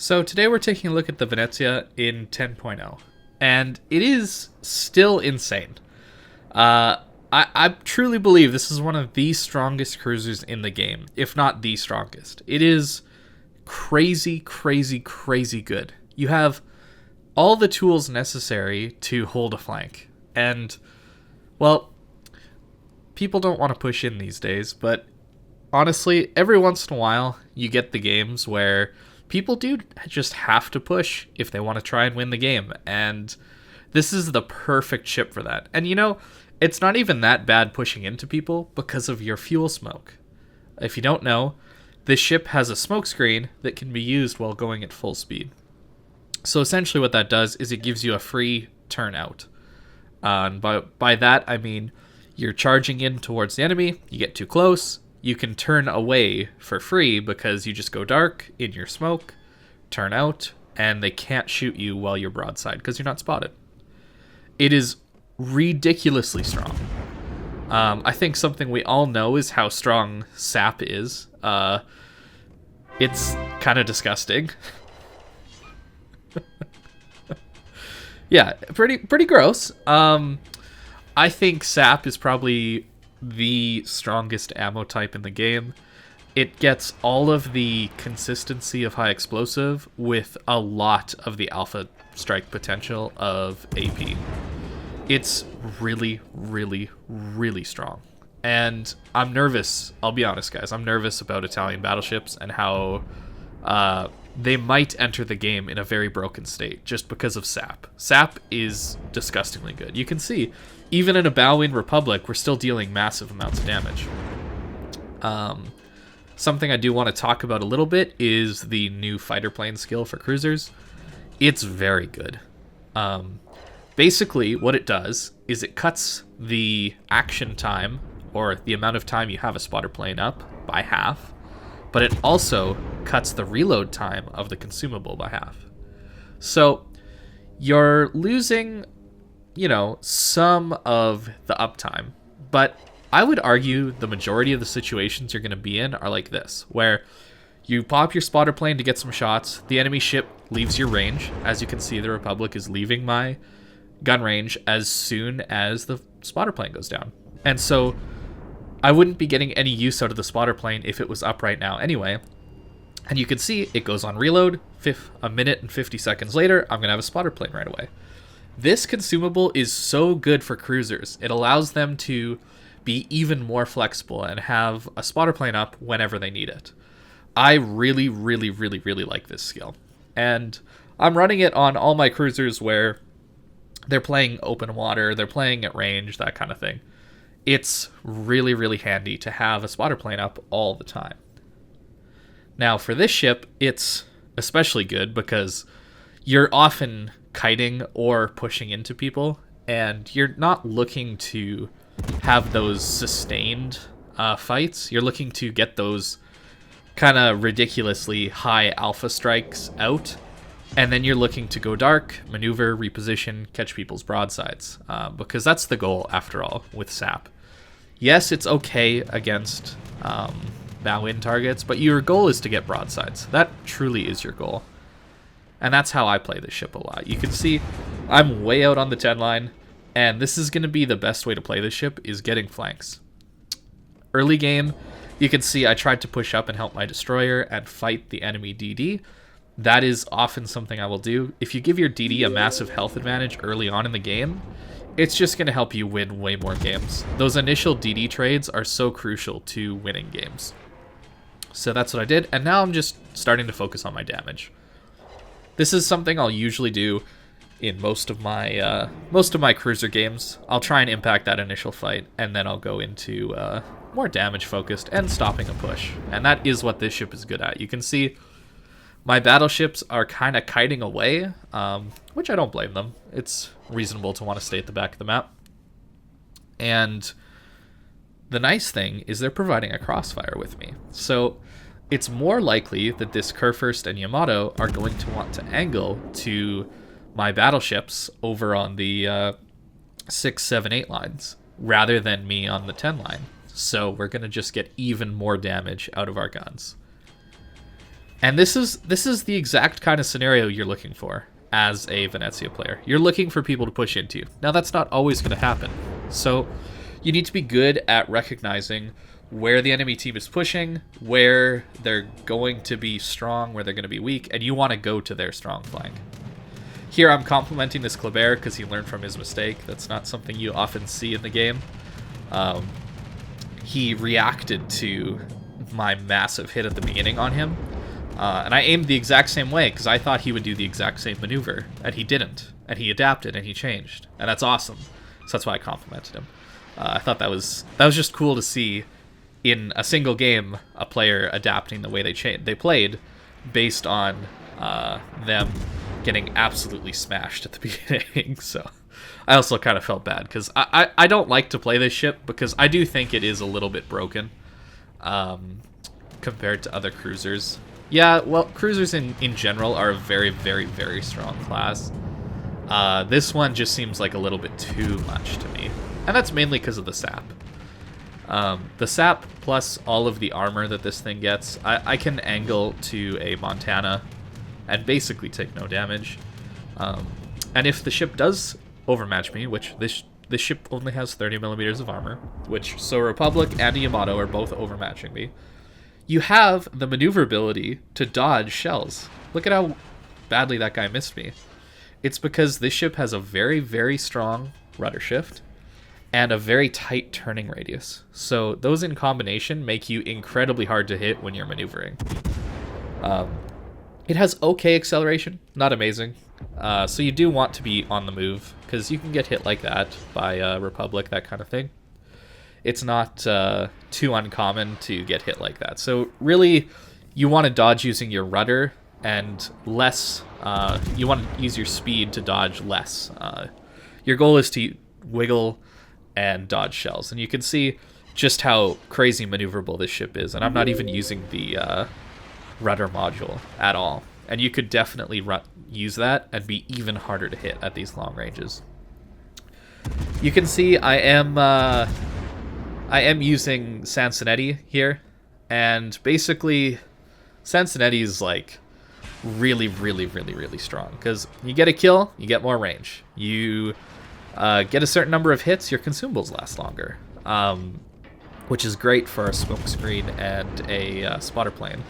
So today we're taking a look at the Venezia in 10.0, and it is still insane. I truly believe this is one of the strongest cruisers in the game, if not the strongest. It is crazy, crazy, crazy good. You have all the tools necessary to hold a flank, and, well, people don't want to push in these days, but honestly, every once in a while, you get the games where people do just have to push if they want to try and win the game, and this is the perfect ship for that. And it's not even that bad pushing into people because of your fuel smoke. If you don't know, this ship has a smoke screen that can be used while going at full speed. So essentially what that does is it gives you a free turn out. And by that, I mean you're charging in towards the enemy, you get too close, you can turn away for free because you just go dark in your smoke, turn out, and they can't shoot you while you're broadside because you're not spotted. It is ridiculously strong. I think something we all know is how strong SAP is. It's kind of disgusting. Yeah, pretty gross. I think SAP is probably the strongest ammo type in the game. It gets all of the consistency of high explosive with a lot of the alpha strike potential of AP. It's really, really, really strong. And I'm nervous, I'll be honest guys, I'm nervous about Italian battleships and how they might enter the game in a very broken state just because of SAP. SAP is disgustingly good. You can see, even in a bow-in Republic, we're still dealing massive amounts of damage. Something I do want to talk about a little bit is the new fighter plane skill for cruisers. It's very good. Basically, what it does is it cuts the action time, or the amount of time you have a spotter plane up, by half, but it also cuts the reload time of the consumable by half. So you're losing, some of the uptime, but I would argue the majority of the situations you're going to be in are like this, where you pop your spotter plane to get some shots, the enemy ship leaves your range. As you can see, the Republic is leaving my gun range as soon as the spotter plane goes down. And so I wouldn't be getting any use out of the spotter plane if it was up right now anyway. And you can see it goes on reload, a minute and 50 seconds later, I'm going to have a spotter plane right away. This consumable is so good for cruisers. It allows them to be even more flexible and have a spotter plane up whenever they need it. I really, really, really, really like this skill. And I'm running it on all my cruisers where they're playing open water, they're playing at range, that kind of thing. It's really, really handy to have a spotter plane up all the time. Now, for this ship, it's especially good because you're often kiting or pushing into people, and you're not looking to have those sustained fights. You're looking to get those kind of ridiculously high alpha strikes out, and then you're looking to go dark, maneuver, reposition, catch people's broadsides, because that's the goal, after all, with SAP. Yes, it's okay against bow-in targets, but your goal is to get broadsides. That truly is your goal. And that's how I play this ship a lot. You can see I'm way out on the 10 line, and this is going to be the best way to play this ship, is getting flanks. Early game, you can see I tried to push up and help my destroyer and fight the enemy DD. That is often something I will do. If you give your DD a massive health advantage early on in the game, it's just going to help you win way more games. Those initial DD trades are so crucial to winning games. So that's what I did, and now I'm just starting to focus on my damage. This is something I'll usually do in most of my cruiser games. I'll try and impact that initial fight, and then I'll go into more damage focused and stopping a push. And that is what this ship is good at. You can see my battleships are kind of kiting away, which I don't blame them. It's reasonable to want to stay at the back of the map. And the nice thing is they're providing a crossfire with me. So it's more likely that this Kurfürst and Yamato are going to want to angle to my battleships over on the 6, 7, 8 lines rather than me on the 10 line. 10 line. So we're going to just get even more damage out of our guns. And this is the exact kind of scenario you're looking for as a Venezia player. You're looking for people to push into you. Now, that's not always going to happen. So you need to be good at recognizing where the enemy team is pushing, where they're going to be strong, where they're going to be weak, and you want to go to their strong flank. Here I'm complimenting this Kleber because he learned from his mistake. That's not something you often see in the game. He reacted to my massive hit at the beginning on him, and I aimed the exact same way because I thought he would do the exact same maneuver, and he didn't. And he adapted and he changed, and that's awesome. So that's why I complimented him. I thought that was just cool to see in a single game a player adapting the way they played based on them getting absolutely smashed at the beginning. So I also kind of felt bad because I don't like to play this ship because I do think it is a little bit broken compared to other cruisers. Yeah, well, cruisers in general are a very, very, very strong class. This one just seems like a little bit too much to me. And that's mainly because of the SAP. The SAP plus all of the armor that this thing gets, I can angle to a Montana and basically take no damage. And if the ship does overmatch me, which this ship only has 30 millimeters of armor, so Republic and Yamato are both overmatching me, you have the maneuverability to dodge shells. Look at how badly that guy missed me. It's because this ship has a very, very strong rudder shift and a very tight turning radius. So those in combination make you incredibly hard to hit when you're maneuvering. It has okay acceleration, not amazing. So you do want to be on the move, because you can get hit like that by Republic, that kind of thing. It's not too uncommon to get hit like that. So really, you want to dodge using your rudder, and less, you want to use your speed to dodge less. Your goal is to wiggle and dodge shells. And you can see just how crazy maneuverable this ship is. And I'm not even using the rudder module at all. And you could definitely use that and be even harder to hit at these long ranges. You can see I am using Sansonetti here. And basically, Sansonetti is like really, really, really, really strong. Because you get a kill, you get more range. You get a certain number of hits, your consumables last longer, which is great for a smoke screen and a spotter plane.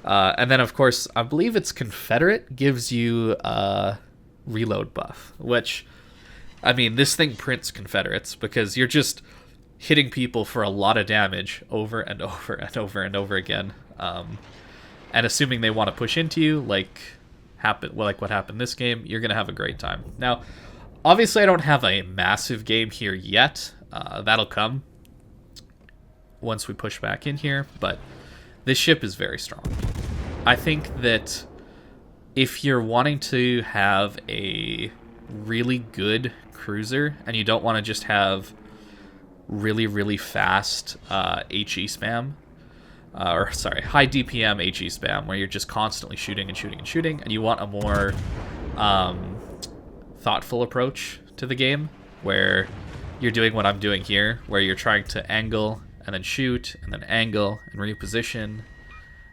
And then, of course, I believe it's Confederate gives you a reload buff, which, I mean, this thing prints Confederates because you're just hitting people for a lot of damage over and over and over and over again. And assuming they want to push into you, like what happened this game, you're going to have a great time. Now, obviously, I don't have a massive game here yet. That'll come once we push back in here, but this ship is very strong. I think that if you're wanting to have a really good cruiser and you don't want to just have really, really fast HE spam, high DPM HE spam, where you're just constantly shooting and shooting and shooting, and you want a more thoughtful approach to the game, where you're doing what I'm doing here, where you're trying to angle and then shoot and then angle and reposition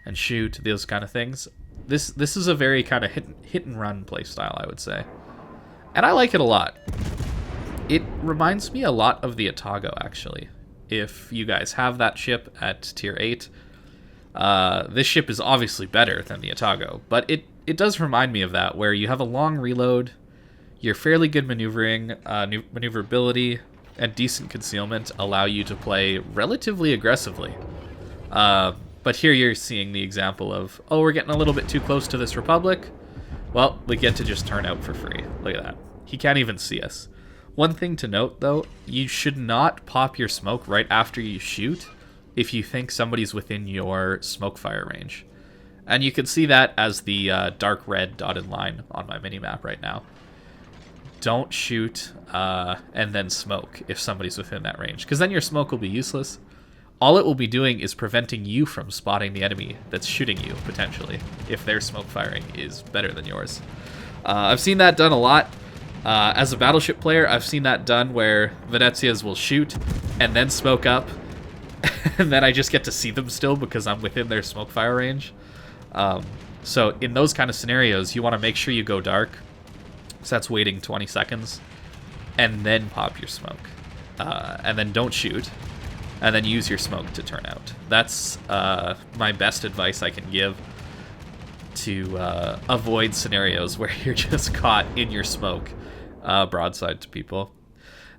and shoot, those kind of things. This is a very kind of hit and run play style, I would say, and I like it a lot. It reminds me a lot of the Atago, actually. If you guys have that ship at tier 8, this ship is obviously better than the Atago, but it does remind me of that, where you have a long reload, you're fairly good maneuvering, maneuverability, and decent concealment allow you to play relatively aggressively. But here you're seeing the example of, oh, we're getting a little bit too close to this Republic. Well, we get to just turn out for free. Look at that. He can't even see us. One thing to note, though, you should not pop your smoke right after you shoot if you think somebody's within your smoke fire range. And you can see that as the dark red dotted line on my minimap right now. Don't shoot and then smoke if somebody's within that range, because then your smoke will be useless. All it will be doing is preventing you from spotting the enemy that's shooting you, potentially, if their smoke firing is better than yours. I've seen that done a lot. As a battleship player, I've seen that done where Venezias will shoot and then smoke up, and then I just get to see them still because I'm within their smoke fire range. So in those kind of scenarios, you want to make sure you go dark. So that's waiting 20 seconds, and then pop your smoke. And then don't shoot, and then use your smoke to turn out. That's my best advice I can give to avoid scenarios where you're just caught in your smoke broadside to people.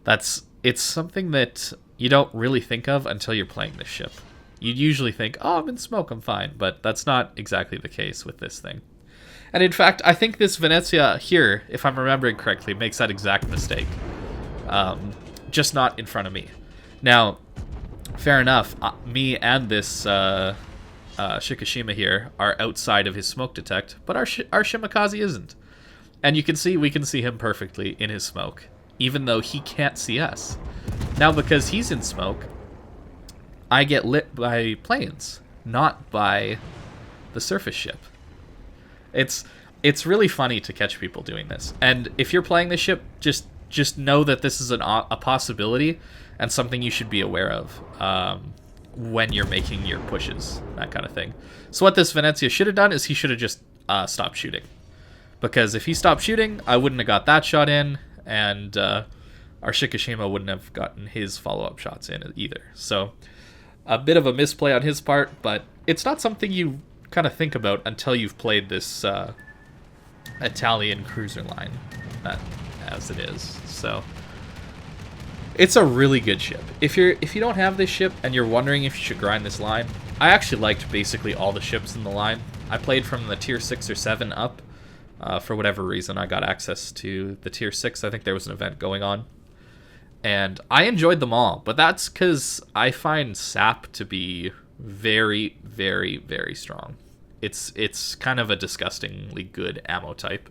It's something that you don't really think of until you're playing this ship. You'd usually think, oh, I'm in smoke, I'm fine, but that's not exactly the case with this thing. And in fact, I think this Venezia here, if I'm remembering correctly, makes that exact mistake. Just not in front of me. Now, fair enough, me and this Shikishima here are outside of his smoke detect, but our Shimakaze isn't. And we can see him perfectly in his smoke, even though he can't see us. Now, because he's in smoke, I get lit by planes, not by the surface ship. It's really funny to catch people doing this. And if you're playing this ship, just know that this is a possibility and something you should be aware of when you're making your pushes, that kind of thing. So what this Venezia should have done is he should have just stopped shooting. Because if he stopped shooting, I wouldn't have got that shot in, and our Shikishima wouldn't have gotten his follow-up shots in either. So a bit of a misplay on his part, but it's not something you kind of think about until you've played this Italian cruiser line as it is. So it's a really good ship. If you don't have this ship and you're wondering if you should grind this line, I actually liked basically all the ships in the line. I played from the tier 6 or 7 up. For whatever reason, I got access to the tier 6. I think there was an event going on. And I enjoyed them all, but that's because I find SAP to be very, very, very strong. It's kind of a disgustingly good ammo type.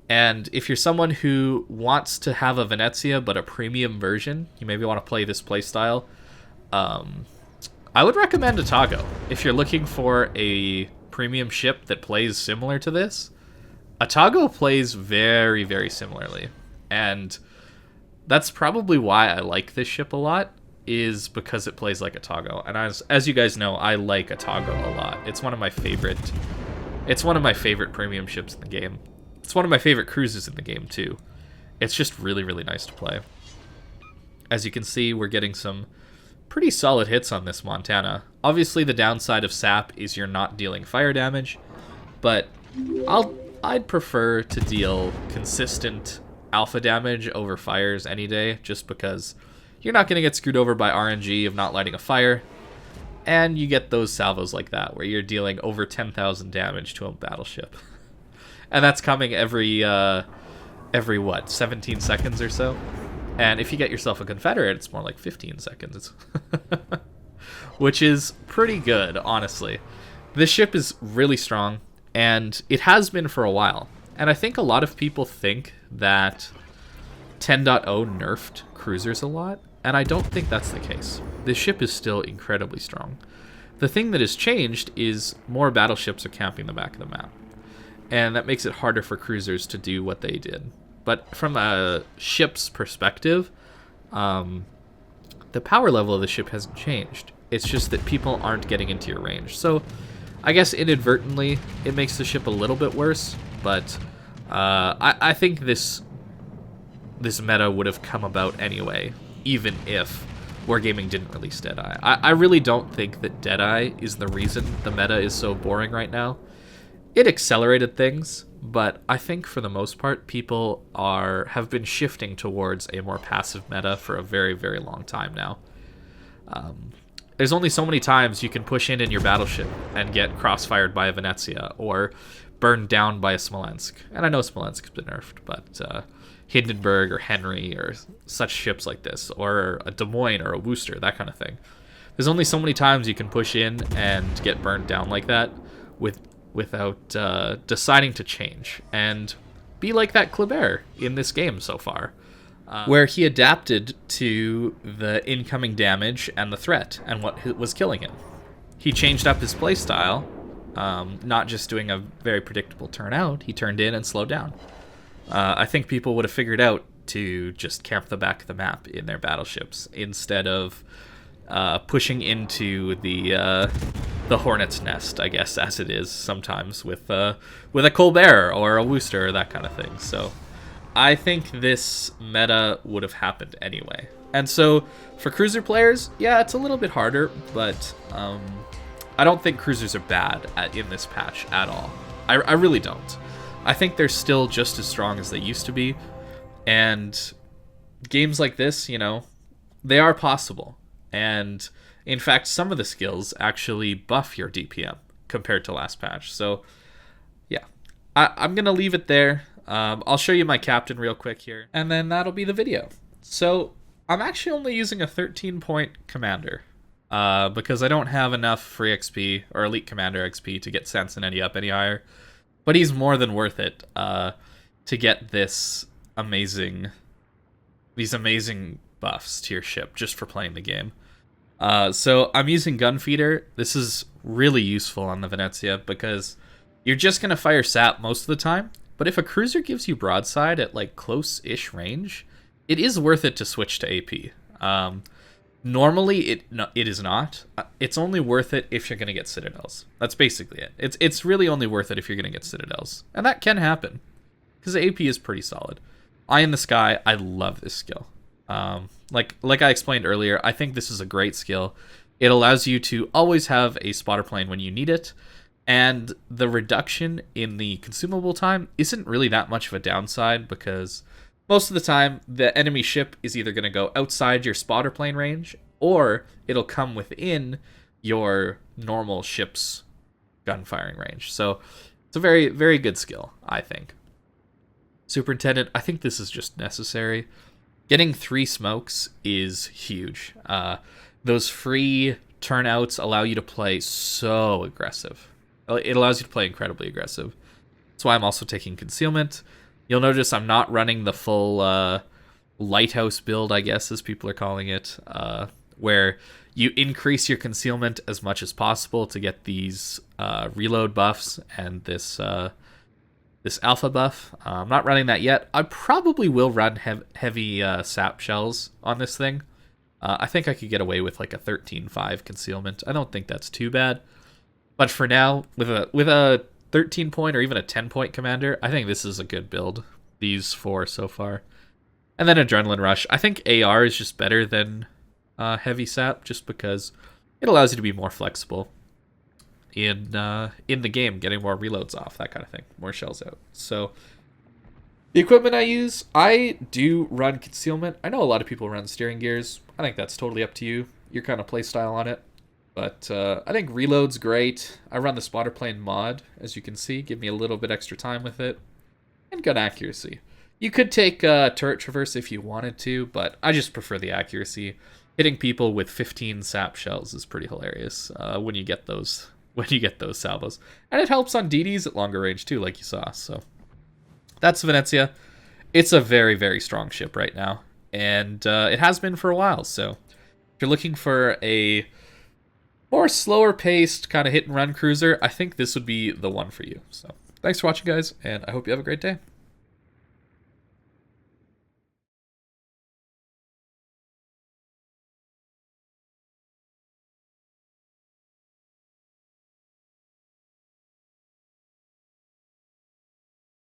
And if you're someone who wants to have a Venezia but a premium version, you maybe want to play this playstyle, I would recommend Atago. If you're looking for a premium ship that plays similar to this, Atago plays very, very similarly. And that's probably why I like this ship a lot, is because it plays like Atago. And as you guys know, I like Atago a lot. It's one of my favorite premium ships in the game. It's one of my favorite cruises in the game too. It's just really, really nice to play. As you can see, we're getting some pretty solid hits on this Montana. Obviously, the downside of SAP is you're not dealing fire damage, but I'd prefer to deal consistent alpha damage over fires any day, just because you're not going to get screwed over by RNG of not lighting a fire, and you get those salvos like that where you're dealing over 10,000 damage to a battleship. And that's coming every what, 17 seconds or so? And if you get yourself a Confederate, it's more like 15 seconds. Which is pretty good, honestly. This ship is really strong, and it has been for a while. And I think a lot of people think that 10.0 nerfed cruisers a lot, and I don't think that's the case. This ship is still incredibly strong. The thing that has changed is more battleships are camping the back of the map, and that makes it harder for cruisers to do what they did. But from a ship's perspective, the power level of the ship hasn't changed. It's just that people aren't getting into your range. So I guess inadvertently, it makes the ship a little bit worse, but I think this meta would have come about anyway, even if Wargaming didn't release Deadeye. I really don't think that Deadeye is the reason the meta is so boring right now. It accelerated things, but I think for the most part, people have been shifting towards a more passive meta for a very, very long time now. There's only so many times you can push in your battleship and get crossfired by a Venezia or burned down by a Smolensk. And I know Smolensk's been nerfed, but Hindenburg or Henry or such ships like this, or a Des Moines or a Worcester, that kind of thing. There's only so many times you can push in and get burned down like that without deciding to change and be like that Kleber in this game so far, where he adapted to the incoming damage and the threat and what was killing him. He changed up his playstyle, not just doing a very predictable turn out, he turned in and slowed down. I think people would have figured out to just camp the back of the map in their battleships instead of pushing into the the hornet's nest, I guess, as it is sometimes with a Colbert or a Wooster or that kind of thing. So I think this meta would have happened anyway. And so for cruiser players, yeah, it's a little bit harder, but I don't think cruisers are bad in this patch at all. I really don't. I think they're still just as strong as they used to be. And games like this, you know, they are possible. And in fact, some of the skills actually buff your DPM compared to last patch. So yeah, I'm going to leave it there. I'll show you my captain real quick here, and then that'll be the video. So I'm actually only using a 13-point commander because I don't have enough free XP or elite commander XP to get Sansonetti up any higher. But he's more than worth it to get these amazing buffs to your ship just for playing the game. So I'm using Gunfeeder. This is really useful on the Venezia because you're just going to fire SAP most of the time. But if a cruiser gives you broadside at like close-ish range, it is worth it to switch to AP. Normally, it is not. It's only worth it if you're going to get Citadels. That's basically it. It's really only worth it if you're going to get Citadels. And that can happen because AP is pretty solid. Eye in the Sky, I love this skill. Like I explained earlier, I think this is a great skill. It allows you to always have a spotter plane when you need it, and the reduction in the consumable time isn't really that much of a downside because most of the time the enemy ship is either going to go outside your spotter plane range or it'll come within your normal ship's gun firing range. So it's a very, very good skill, I think. Superintendent, I think this is just necessary. Getting 3 smokes is huge. Those free turnouts allow you to play so aggressive. It allows you to play incredibly aggressive. That's why I'm also taking concealment. You'll notice I'm not running the full lighthouse build, I guess, as people are calling it, where you increase your concealment as much as possible to get these reload buffs and this alpha buff. I'm not running that yet. I probably will run heavy sap shells on this thing. I think I could get away with like a 13.5 concealment. I don't think that's too bad. But for now, with a 13-point or even a 10-point commander, I think this is a good build. These 4 so far. And then Adrenaline Rush. I think AR is just better than heavy sap just because it allows you to be more flexible in the game, getting more reloads off, that kind of thing, more shells out. So the equipment I use, I do run concealment. I know a lot of people run steering gears. I think that's totally up to you, your kind of play style on it. But I think reload's great. I run the spotter plane mod, as you can see, give me a little bit extra time with it, and gun accuracy. You could take turret traverse if you wanted to, but I just prefer the accuracy. Hitting people with 15 sap shells is pretty hilarious when you get those salvos. And it helps on DDs at longer range too, like you saw. So that's Venezia. It's a very, very strong ship right now. And it has been for a while. So if you're looking for a more slower paced kind of hit and run cruiser, I think this would be the one for you. So thanks for watching, guys, and I hope you have a great day.